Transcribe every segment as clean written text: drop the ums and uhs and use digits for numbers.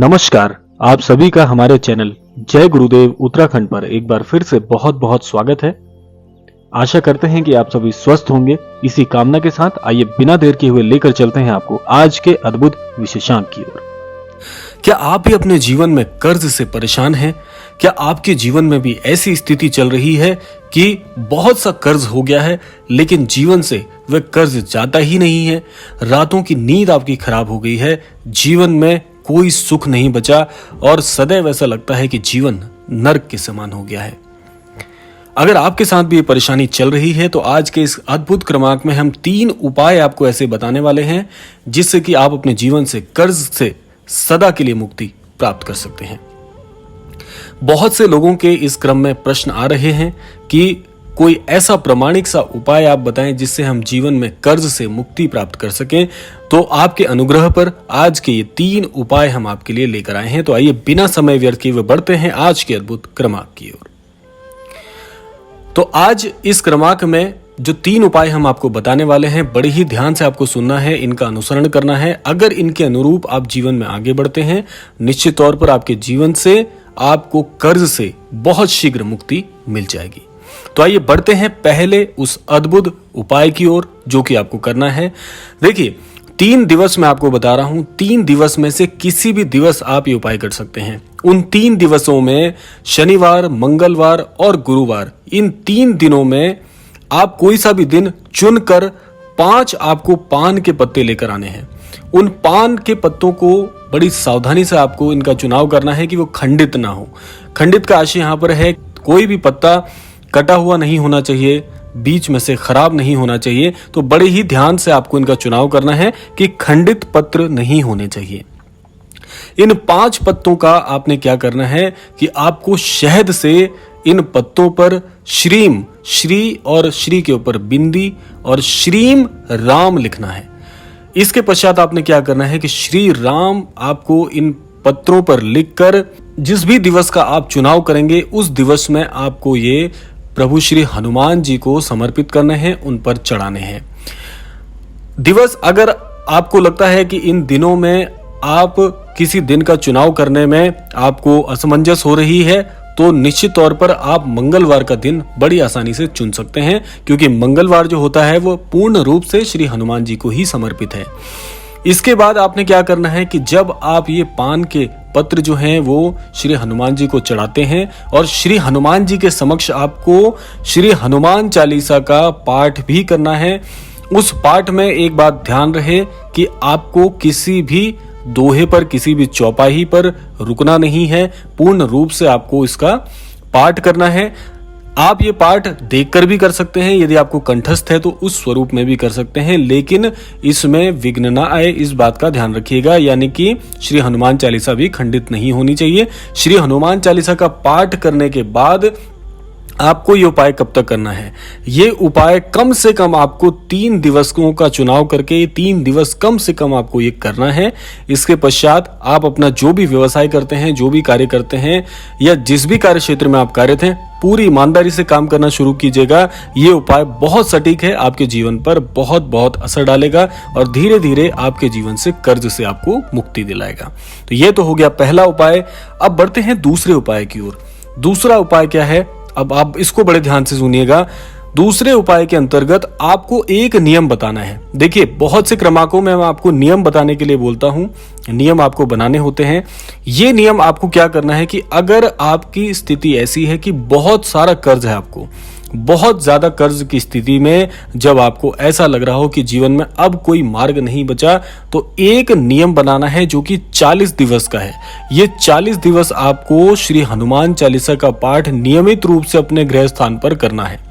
नमस्कार, आप सभी का हमारे चैनल जय गुरुदेव उत्तराखंड पर एक बार फिर से बहुत बहुत स्वागत है। आशा करते हैं कि आप सभी स्वस्थ होंगे। इसी कामना के साथ आइए बिना देर किए हुए लेकर चलते हैं आपको आज के अद्भुत विशेषांक की ओर। क्या आप भी अपने जीवन में कर्ज से परेशान हैं? क्या आपके जीवन में भी ऐसी स्थिति चल रही है कि बहुत सा कर्ज हो गया है, लेकिन जीवन से वह कर्ज जाता ही नहीं है? रातों की नींद आपकी खराब हो गई है, जीवन में कोई सुख नहीं बचा और सदैव ऐसा लगता है कि जीवन नर्क के समान हो गया है। अगर आपके साथ भी ये परेशानी चल रही है तो आज के इस अद्भुत क्रमांक में हम 3 उपाय आपको ऐसे बताने वाले हैं जिससे कि आप अपने जीवन से कर्ज से सदा के लिए मुक्ति प्राप्त कर सकते हैं। बहुत से लोगों के इस क्रम में प्रश्न आ रहे हैं कि कोई ऐसा प्रमाणिक सा उपाय आप बताएं जिससे हम जीवन में कर्ज से मुक्ति प्राप्त कर सकें। तो आपके अनुग्रह पर आज के ये 3 उपाय हम आपके लिए लेकर आए हैं। तो आइए बिना समय व्यर्थ किए हुए बढ़ते हैं आज के अद्भुत क्रमांक की ओर। तो आज इस क्रमांक में जो 3 उपाय हम आपको बताने वाले हैं, बड़े ही ध्यान से आपको सुनना है, इनका अनुसरण करना है। अगर इनके अनुरूप आप जीवन में आगे बढ़ते हैं, निश्चित तौर पर आपके जीवन से आपको कर्ज से बहुत शीघ्र मुक्ति मिल जाएगी। तो आइए बढ़ते हैं पहले उस अद्भुत उपाय की ओर जो कि आपको करना है। देखिए, 3 दिवस मैं आपको बता रहा हूं, 3 दिवस में से किसी भी दिवस आप ये उपाय कर सकते हैं। उन 3 दिवसों में शनिवार, मंगलवार और गुरुवार, इन 3 दिनों में आप कोई सा भी दिन चुनकर 5 आपको पान के पत्ते लेकर आने हैं। उन पान के पत्तों को बड़ी सावधानी से आपको इनका चुनाव करना है कि वो खंडित ना हो। खंडित का आशय यहां पर है कोई भी पत्ता कटा हुआ नहीं होना चाहिए, बीच में से खराब नहीं होना चाहिए। तो बड़े ही ध्यान से आपको इनका चुनाव करना है कि खंडित पत्र नहीं होने चाहिए। इन 5 पत्तों का आपने क्या करना है कि आपको शहद से इन पत्तों पर श्रीम, श्री और श्री के ऊपर बिंदी और श्रीम राम लिखना है। इसके पश्चात आपने क्या करना है कि श्री राम आपको इन पत्रों पर लिखकर जिस भी दिवस का आप चुनाव करेंगे उस दिवस में आपको ये प्रभु श्री हनुमान जी को समर्पित करने हैं, उन पर चढ़ाने हैं। दिवस अगर आपको लगता है कि इन दिनों में आप किसी दिन का चुनाव करने में आपको असमंजस हो रही है तो निश्चित तौर पर आप मंगलवार का दिन बड़ी आसानी से चुन सकते हैं, क्योंकि मंगलवार जो होता है वो पूर्ण रूप से श्री हनुमान जी को ही समर्पित है। इसके बाद आपने क्या करना है कि जब आप ये पान के पत्र जो हैं वो श्री हनुमान जी को चढ़ाते हैं और श्री हनुमान जी के समक्ष आपको श्री हनुमान चालीसा का पाठ भी करना है। उस पाठ में एक बात ध्यान रहे कि आपको किसी भी दोहे पर, किसी भी चौपाई पर रुकना नहीं है। पूर्ण रूप से आपको इसका पाठ करना है। आप ये पाठ देखकर भी कर सकते हैं, यदि आपको कंठस्थ है तो उस स्वरूप में भी कर सकते हैं, लेकिन इसमें विघ्न ना आए इस बात का ध्यान रखिएगा। यानी कि श्री हनुमान चालीसा भी खंडित नहीं होनी चाहिए। श्री हनुमान चालीसा का पाठ करने के बाद आपको ये उपाय कब तक करना है? ये उपाय कम से कम आपको 3 दिवसों का चुनाव करके 3 दिवस कम से कम आपको ये करना है। इसके पश्चात आप अपना जो भी व्यवसाय करते हैं, जो भी कार्य करते हैं या जिस भी कार्य क्षेत्र में आप कार्यरत हैं, पूरी ईमानदारी से काम करना शुरू कीजिएगा। ये उपाय बहुत सटीक है, आपके जीवन पर बहुत बहुत असर डालेगा और धीरे धीरे आपके जीवन से कर्ज से आपको मुक्ति दिलाएगा। तो ये तो हो गया पहला उपाय। अब बढ़ते हैं दूसरे उपाय की ओर। दूसरा उपाय क्या है? अब आप इसको बड़े ध्यान से सुनिएगा। दूसरे उपाय के अंतर्गत आपको एक नियम बताना है। देखिए, बहुत से क्रमांकों में मैं आपको नियम बताने के लिए बोलता हूं, नियम आपको बनाने होते हैं। ये नियम आपको क्या करना है कि अगर आपकी स्थिति ऐसी है कि बहुत सारा कर्ज है, आपको बहुत ज्यादा कर्ज की स्थिति में जब आपको ऐसा लग रहा हो कि जीवन में अब कोई मार्ग नहीं बचा, तो एक नियम बनाना है जो कि 40 दिवस का है। ये 40 दिवस आपको श्री हनुमान चालीसा का पाठ नियमित रूप से अपने गृह स्थान पर करना है।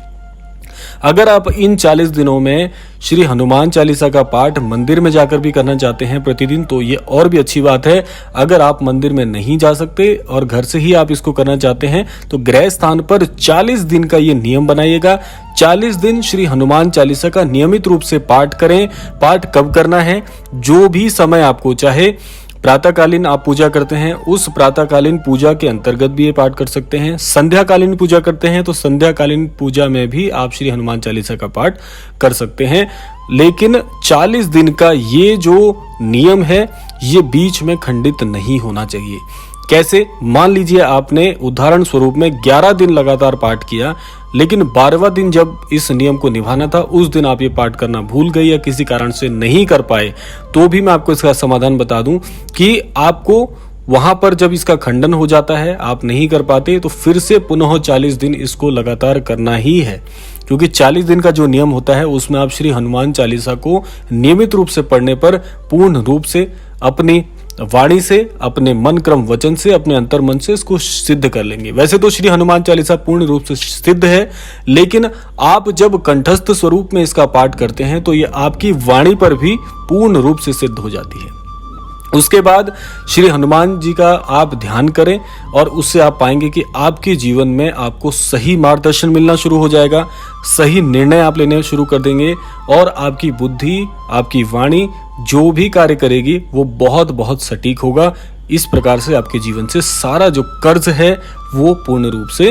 अगर आप इन 40 दिनों में श्री हनुमान चालीसा का पाठ मंदिर में जाकर भी करना चाहते हैं प्रतिदिन, तो ये और भी अच्छी बात है। अगर आप मंदिर में नहीं जा सकते और घर से ही आप इसको करना चाहते हैं तो गृह स्थान पर 40 दिन का ये नियम बनाइएगा। 40 दिन श्री हनुमान चालीसा का नियमित रूप से पाठ करें। पाठ कब करना है? जो भी समय आपको चाहे। प्रातःकालीन आप पूजा करते हैं, उस प्रातःकालीन पूजा के अंतर्गत भी ये पाठ कर सकते हैं। संध्याकालीन पूजा करते हैं तो संध्याकालीन पूजा में भी आप श्री हनुमान चालीसा का पाठ कर सकते हैं। लेकिन 40 दिन का ये जो नियम है ये बीच में खंडित नहीं होना चाहिए। कैसे? मान लीजिए आपने उदाहरण स्वरूप में 11 दिन लगातार पाठ किया, लेकिन 12वां दिन जब इस नियम को निभाना था उस दिन आप ये पाठ करना भूल गए या किसी कारण से नहीं कर पाए, तो भी मैं आपको इसका समाधान बता दूं कि आपको वहां पर जब इसका खंडन हो जाता है, आप नहीं कर पाते, तो फिर से पुनः 40 दिन इसको लगातार करना ही है। क्योंकि 40 दिन का जो नियम होता है उसमें आप श्री हनुमान चालीसा को नियमित रूप से पढ़ने पर पूर्ण रूप से अपनी वाणी से, अपने मन क्रम वचन से, अपने अंतर मन से इसको सिद्ध कर लेंगे। वैसे तो श्री हनुमान चालीसा पूर्ण रूप से सिद्ध है, लेकिन आप जब कंठस्थ स्वरूप में इसका पाठ करते हैं तो ये आपकी वाणी पर भी पूर्ण रूप से सिद्ध हो जाती है। उसके बाद श्री हनुमान जी का आप ध्यान करें और उससे आप पाएंगे कि आपके जीवन में आपको सही मार्गदर्शन मिलना शुरू हो जाएगा, सही निर्णय आप लेने शुरू कर देंगे और आपकी बुद्धि, आपकी वाणी जो भी कार्य करेगी वो बहुत बहुत सटीक होगा। इस प्रकार से आपके जीवन से सारा जो कर्ज है वो पूर्ण रूप से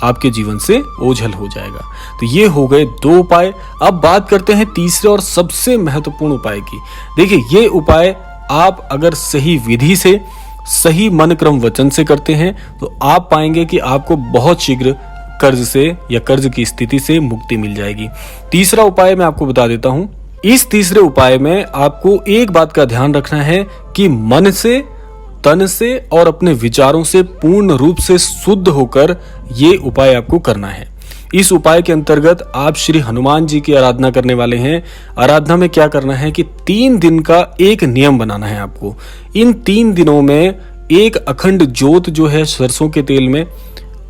आपके जीवन से ओझल हो जाएगा। तो ये हो गए 2 उपाय। अब बात करते हैं तीसरे और सबसे महत्वपूर्ण उपाय की। देखिए, ये उपाय आप अगर सही विधि से, सही मन क्रम वचन से करते हैं तो आप पाएंगे कि आपको बहुत शीघ्र कर्ज से या कर्ज की स्थिति से मुक्ति मिल जाएगी। तीसरा उपाय मैं आपको बता देता हूं। इस तीसरे उपाय में आपको एक बात का ध्यान रखना है कि मन से, तन से और अपने विचारों से पूर्ण रूप से शुद्ध होकर ये उपाय आपको करना है। इस उपाय के अंतर्गत आप श्री हनुमान जी की आराधना करने वाले हैं। आराधना में क्या करना है कि 3 दिन का एक नियम बनाना है आपको। इन 3 दिनों में एक अखंड ज्योत जो है सरसों के तेल में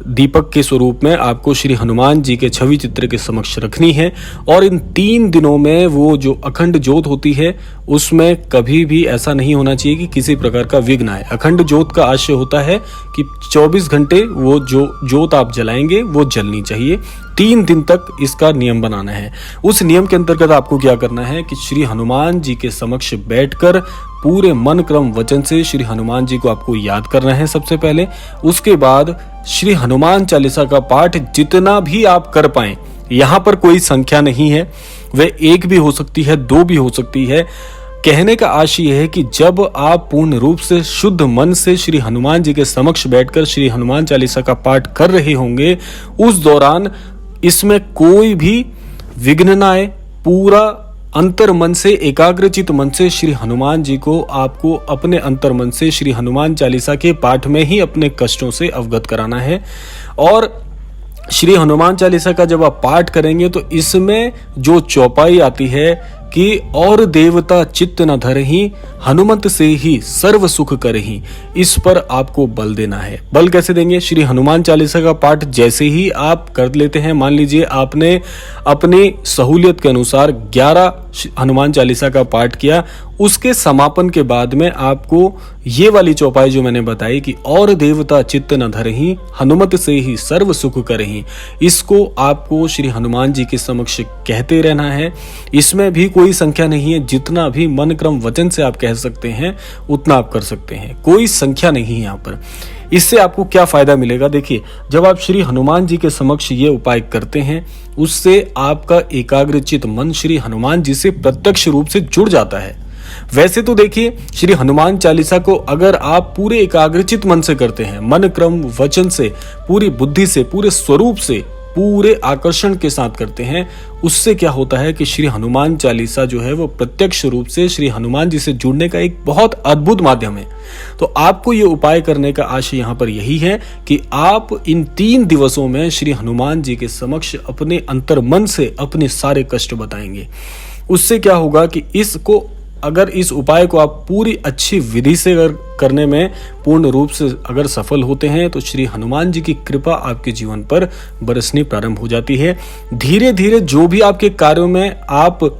दीपक के स्वरूप में आपको श्री हनुमान जी के छवि चित्र के समक्ष रखनी है और इन 3 दिनों में वो जो अखंड ज्योत होती है उसमें कभी भी ऐसा नहीं होना चाहिए कि किसी प्रकार का विघ्न आए। अखंड ज्योत का आशय होता है कि 24 घंटे वो जो ज्योत आप जलाएंगे वो जलनी चाहिए। 3 दिन तक इसका नियम बनाना है। उस नियम के अंतर्गत आपको क्या करना है कि श्री हनुमान जी के समक्ष बैठकर पूरे मन क्रम वचन से श्री हनुमान जी को आपको याद करना है सबसे पहले। उसके बाद श्री हनुमान चालीसा का पाठ जितना भी आप कर पाएं, यहाँ पर कोई संख्या नहीं है, वह 1 भी हो सकती है, 2 भी हो सकती है। कहने का आशय यह है कि जब आप पूर्ण रूप से शुद्ध मन से श्री हनुमान जी के समक्ष बैठकर श्री हनुमान चालीसा का पाठ कर रहे होंगे, उस दौरान इसमें कोई भी विघ्न न आए। पूरा अंतर मन से, एकाग्रचित मन से श्री हनुमान जी को आपको अपने अंतर मन से श्री हनुमान चालीसा के पाठ में ही अपने कष्टों से अवगत कराना है। और श्री हनुमान चालीसा का जब आप पाठ करेंगे तो इसमें जो चौपाई आती है कि और देवता चित्त न धरहि, हनुमत से ही सर्व सुख करहि, इस पर आपको बल देना है। बल कैसे देंगे? श्री हनुमान चालीसा का पाठ जैसे ही आप कर लेते हैं, मान लीजिए आपने अपनी सहूलियत के अनुसार 11 हनुमान चालीसा का पाठ किया, उसके समापन के बाद में आपको ये वाली चौपाई जो मैंने बताई कि और देवता चित्त न धरहि, हनुमत से ही सर्व सुख करहि, इसको आपको श्री हनुमान जी के समक्ष कहते रहना है। इसमें भी कोई संख्या नहीं है, जितना भी मन क्रम वचन से आप कह सकते हैं उतना आप कर सकते हैं, कोई संख्या नहीं है यहाँ पर। इससे आपको क्या फायदा मिलेगा? देखिए, जब आप श्री हनुमान जी के समक्ष ये उपाय करते हैं, उससे आपका एकाग्रचित मन श्री हनुमान जी से प्रत्यक्ष रूप से जुड़ जाता है। वैसे तो देखिए, श्री हनुमान चालीसा को अगर आप पूरे एकाग्रचित मन से करते हैं, मन क्रम वचन से, पूरी बुद्धि से, पूरे स्वरूप से, पूरे आकर्षण के साथ करते हैं, उससे क्या होता है कि श्री हनुमान चालीसा जो है वो प्रत्यक्ष रूप से श्री हनुमान जी से जुड़ने का एक बहुत अद्भुत माध्यम है। तो आपको ये उपाय करने का आशय यहाँ पर यही है कि आप इन 3 दिवसों में श्री हनुमान जी के समक्ष अपने अंतर मन से अपने सारे कष्ट बताएंगे। उससे क्या होगा कि अगर इस उपाय को आप पूरी अच्छी विधि से अगर करने में पूर्ण रूप से अगर सफल होते हैं तो श्री हनुमान जी की कृपा आपके जीवन पर बरसनी प्रारंभ हो जाती है। धीरे धीरे जो भी आपके कार्यों में आप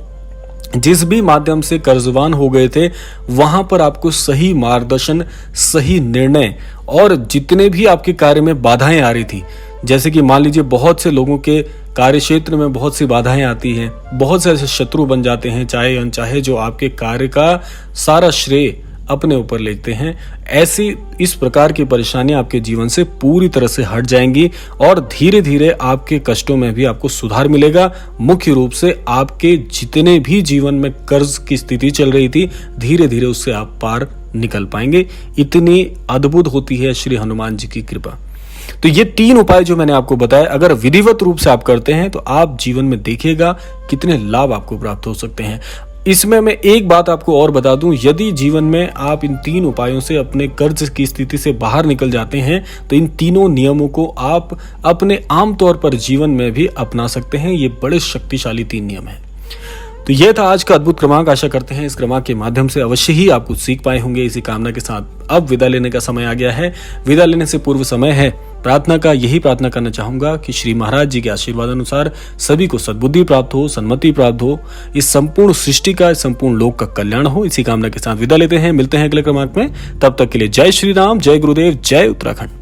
जिस भी माध्यम से कर्जवान हो गए थे, वहां पर आपको सही मार्गदर्शन, सही निर्णय और जितने भी आपके कार्य में बाधाएं आ रही थी, जैसे कि मान लीजिए बहुत से लोगों के कार्य क्षेत्र में बहुत सी बाधाएं आती हैं, बहुत से ऐसे शत्रु बन जाते हैं चाहे अनचाहे, जो आपके कार्य का सारा श्रेय अपने ऊपर लेते हैं, ऐसी इस प्रकार की परेशानियां आपके जीवन से पूरी तरह से हट जाएंगी और धीरे धीरे आपके कष्टों में भी आपको सुधार मिलेगा। मुख्य रूप से आपके जितने भी जीवन में कर्ज की स्थिति चल रही थी, धीरे धीरे उससे आप पार निकल पाएंगे। इतनी अद्भुत होती है श्री हनुमान जी की कृपा। तो ये 3 उपाय जो मैंने आपको बताए, अगर विधिवत रूप से आप करते हैं तो आप जीवन में देखिएगा कितने लाभ आपको प्राप्त हो सकते हैं। इसमें मैं एक बात आपको और बता दूं, यदि जीवन में आप इन 3 उपायों से अपने कर्ज की स्थिति से बाहर निकल जाते हैं तो इन तीनों नियमों को आप अपने आम तौर पर जीवन में भी अपना सकते हैं। ये बड़े शक्तिशाली 3 नियम हैं। तो यह था आज का अद्भुत क्रमांक। आशा करते हैं इस क्रमांक के माध्यम से अवश्य ही आप कुछ सीख पाए होंगे। इसी कामना के साथ अब विदा लेने का समय आ गया है। विदा लेने से पूर्व समय है प्रार्थना का। यही प्रार्थना करना चाहूंगा कि श्री महाराज जी के आशीर्वाद अनुसार सभी को सद्बुद्धि प्राप्त हो, सन्मति प्राप्त हो, इस संपूर्ण सृष्टि का, इस संपूर्ण लोक का कल्याण हो। इसी कामना के साथ विदा लेते हैं। मिलते हैं अगले क्रमांक में। तब तक के लिए जय श्री राम, जय गुरुदेव, जय उत्तराखंड।